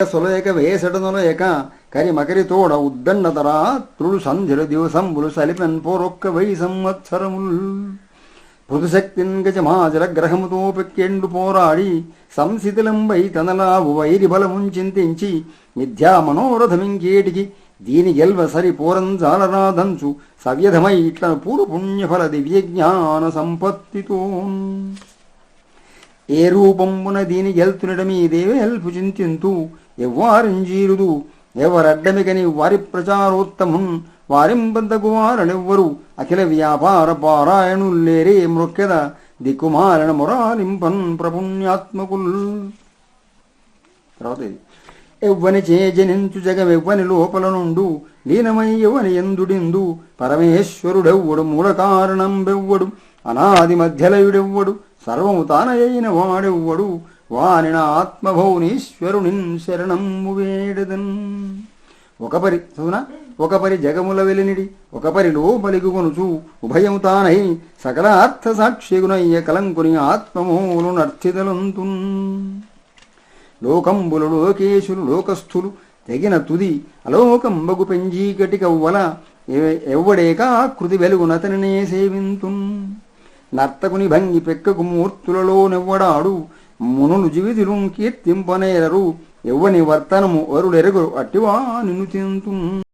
సొలయక వేసడనొలయక కరి మకరి తోడ ఉద్దండతరా త్రుడు సంధ్యలు దివసంబులు సలిపెన్ పోరొక్క వై సంవత్సరముల్ పృథుశక్తిన్ గజమాజల గ్రహముతో పెక్కెండు పోరాడి సంశిథిలంబై తనలావు వైరి బలముంచింతించి మిథ్యా మనోరథమింకేటికి దీని గెల్వ సరి పోరంజాలరాదంచు సవ్యధమై ఇట్లను పూర్వ పుణ్యఫల దివ్యజ్ఞాన సంపత్తితో ఏ రూపంబున దీని గెల్తునడమీ దేవేల్పు చింతింతు ఎవ్వారింజీరుదు ఎవరడ్డమిగని వారి ప్రచారోత్తమున్ వారింబద్దకు వారనెవ్వరు అఖిల వ్యాపార పారాయణుల్లేరే మృక్కెద దిక్కుమారణ మొరాలింపన్ ప్రపుణ్యాత్మకుల్. తర్వాత ఎవ్వని చేజనించు జగమెవ్వని లోపల నుండు లీనమై ఎవ్వని ఎందుడిందు పరమేశ్వరుడెవ్వడు మూల కారణం బెవ్వడు అనాది మధ్యలయుడెవ్వడు సర్వము తానయైన వాడెవ్వడు వానిన ఆత్మభౌనీశ్వరునిన్ శరణము వేడదన్. ఒకపరి జగముల వెలినిడి ఒకపరి లోపలిగుకొనుచు ఉభయము తానై సకల అర్థ సాక్షిగునయ్య కలంకుని ఆత్మమూలు నర్థితలంతున్. లోకంబులు లోకేశులు లోకస్థులు తెగిన తుది అలోకంబగు పెంజీకటికవ్వల ఎవ్వడేకాకృతి వెలుగునతనినే సేవింతున్. నర్తకుని భంగి పెక్కకు మూర్తులలోనెవ్వడాడు మునులు జీవితులు కీర్తింపనేరరు ఎవ్వని వర్తనము వరుడెరగు అట్టివా నిన్ను తింతు.